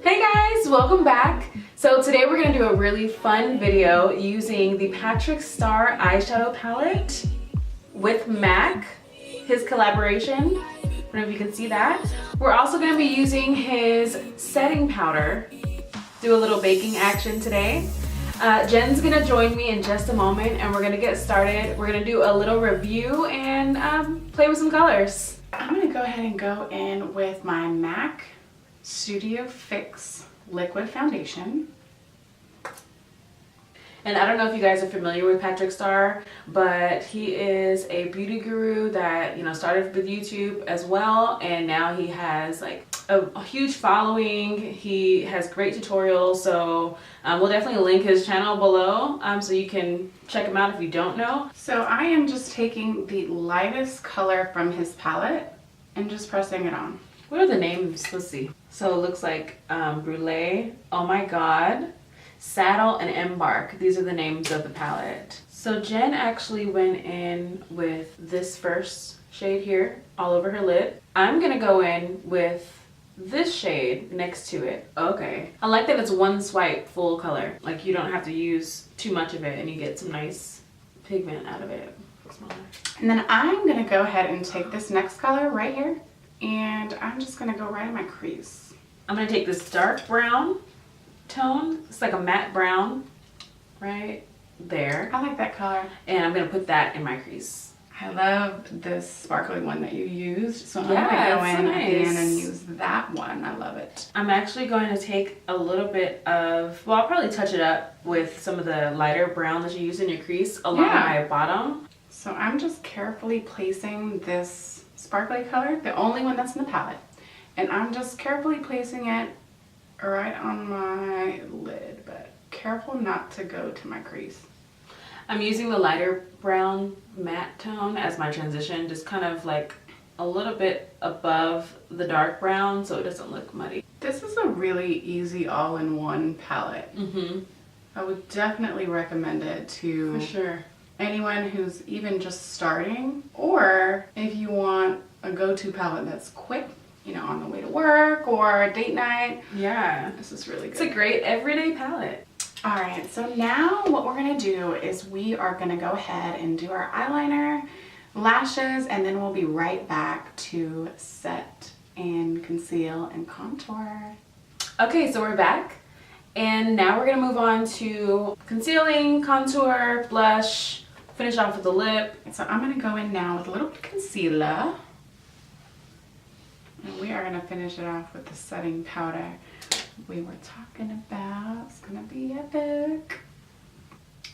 Hey guys, welcome back. So today we're going to do a really fun video using the PATRICKSTARRR eyeshadow palette with MAC, his collaboration. I don't know if you can see that. We're also going to be using his setting powder. Do a little baking action today. Jen's going to join me in just a moment and we're going to get started. We're going to do a little review and play with some colors. I'm going to go ahead and go in with my MAC Studio Fix Liquid Foundation. And I don't know if you guys are familiar with PATRICKSTARRR, but he is a beauty guru that, started with YouTube as well, and now he has like a huge following. He has great tutorials, so we'll definitely link his channel below so you can check him out if you don't know. So I am just taking the lightest color from his palette and just pressing it on. What are the names? Let's see. So it looks like Brulee, Oh My God, Saddle, and Embark. These are the names of the palette. So Jen actually went in with this first shade here all over her lid. I'm gonna go in with this shade next to it. Okay. I like that it's one swipe full color. Like you don't have to use too much of it and you get some nice pigment out of it. And then I'm gonna go ahead and take this next color right here and I'm just gonna go right in my crease. I'm gonna take this dark brown tone. It's like a matte brown right there. I like that color. And I'm gonna put that in my crease. I love this sparkly one that you used. So I'm Yeah, gonna go in nice. again and use that one. I love it. I'm actually going to take a little bit of, well, I'll probably touch it up with some of the lighter brown that you use in your crease along my bottom. So I'm just carefully placing this sparkly color, the only one that's in the palette. And I'm just carefully placing it right on my lid, but careful not to go to my crease. I'm using the lighter brown matte tone as my transition, just kind of like a little bit above the dark brown so it doesn't look muddy. This is a really easy all-in-one palette. I would definitely recommend it to For sure. anyone who's even just starting, or if you want a go-to palette that's quick, on the way to work or date night. Yeah. This is really good. It's a great everyday palette. All right, so now what we're gonna do is we are gonna go ahead and do our eyeliner, lashes, and then we'll be right back to set and conceal and contour. Okay, so we're back. And now we're gonna move on to concealing, contour, blush, finish off with the lip. So I'm gonna go in now with a little concealer. And we are gonna finish it off with the setting powder we were talking about. It's gonna be epic.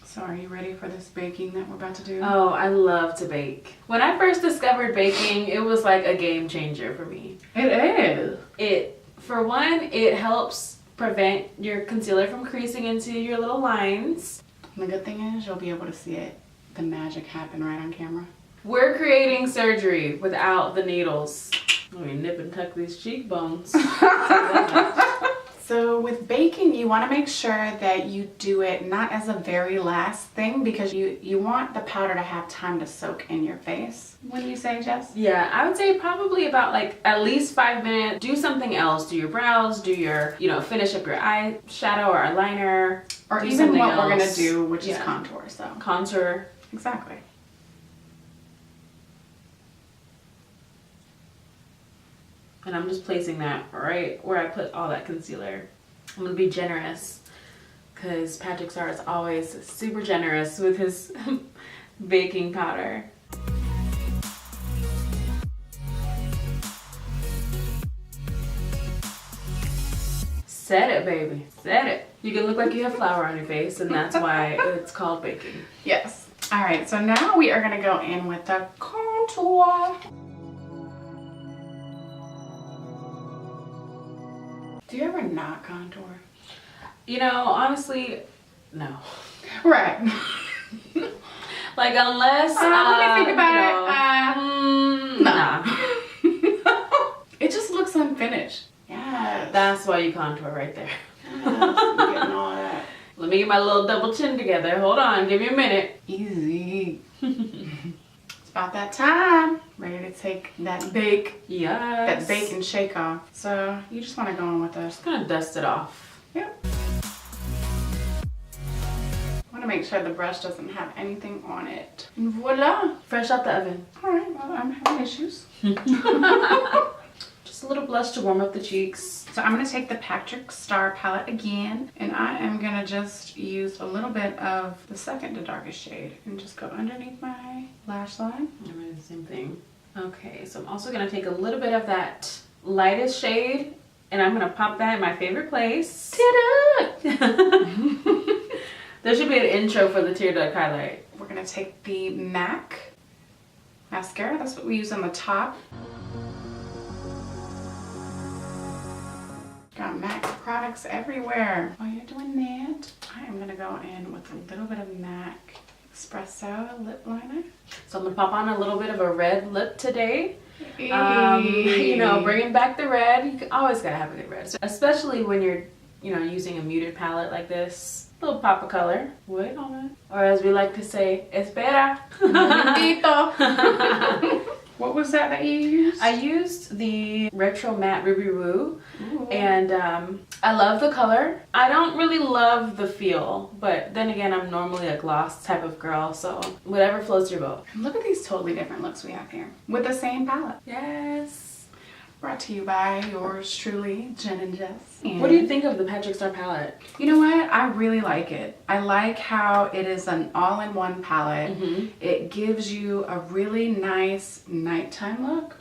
So are you ready for this baking that we're about to do? Oh, I love to bake. When I first discovered baking, it was like a game changer for me. It is. For one, it helps prevent your concealer from creasing into your little lines. And the good thing is you'll be able to see it, the magic happen right on camera. We're creating surgery without the needles. Let me nip and tuck these cheekbones. So with baking, you want to make sure that you do it not as a very last thing, because you want the powder to have time to soak in your face. What do you say, Jess? Yeah, I would say probably about like at least 5 minutes. Do something else. Do your brows, do your, finish up your eyeshadow or eyeliner. Or do even what else. we're going to do, which is contour. So contour. Exactly. And I'm just placing that right where I put all that concealer. I'm gonna be generous because PATRICKSTARRR is always super generous with his baking powder. Set it, baby, set it. You can look like you have flour on your face, and that's why it's called baking. Yes. All right, so now we are gonna go in with the contour. Do you ever not contour? Honestly, no. Right. Like unless let me think about it. Nah. It just looks unfinished. Yeah. That's why you contour right there. Yes, I'm getting all that. Let me get my little double chin together. Hold on, give me a minute. Easy. about that time. Ready to take that bake. Yes. That bake and shake off. So you just want to go in with this. Just gonna dust it off. Yep. Want to make sure the brush doesn't have anything on it. And voila. Fresh out the oven. All right, well, I'm having issues. Just a little blush to warm up the cheeks. So I'm going to take the PATRICKSTARRR palette again, and I am going to just use a little bit of the second to darkest shade and just go underneath my lash line. I'm gonna do the same thing. Okay, so I'm also going to take a little bit of that lightest shade, and I'm going to pop that in my favorite place. There should be an intro for the tear duct highlight. We're going to take the MAC mascara. That's what we use on the top. Got MAC products everywhere. While you're doing that, I am going to go in with a little bit of MAC Espresso lip liner. So I'm going to pop on a little bit of a red lip today. Hey. You know, bringing back the red. You always got to have a good red. Especially when you're, you know, using a muted palette like this. A little pop of color. Wait on it. Or as we like to say, espera. What was that you used? I used the Retro Matte Ruby Woo. Ooh. And I love the color. I don't really love the feel, but then again, I'm normally a gloss type of girl, so whatever floats your boat. Look at these totally different looks we have here with the same palette. Yes. Brought to you by yours truly, Jen and Jess. And what do you think of the PATRICKSTARRR palette? You know what? I really like it. I like how it is an all-in-one palette. Mm-hmm. It gives you a really nice nighttime look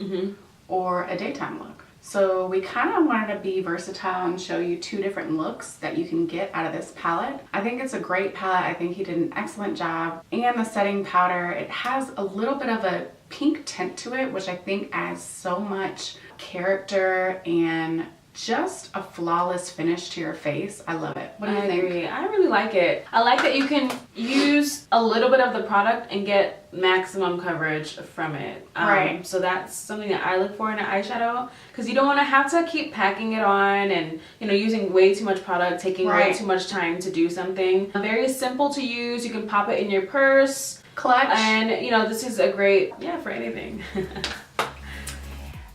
or a daytime look. So we kind of wanted to be versatile and show you two different looks that you can get out of this palette. I think it's a great palette. I think he did an excellent job. And the setting powder, it has a little bit of a pink tint to it, which I think adds so much character and just a flawless finish to your face. I love it. What do you think? Agree. I really like it. I like that you can use a little bit of the product and get maximum coverage from it. Right. So that's something that I look for in an eyeshadow, because you don't want to have to keep packing it on and, you know, using way too much product, taking way too much time to do something. Very simple to use. You can pop it in your purse, clutch, and you know, this is a great, yeah, for anything.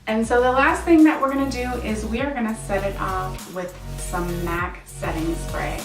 And so the last thing that we're going to do is we are going to set it off with some MAC setting spray.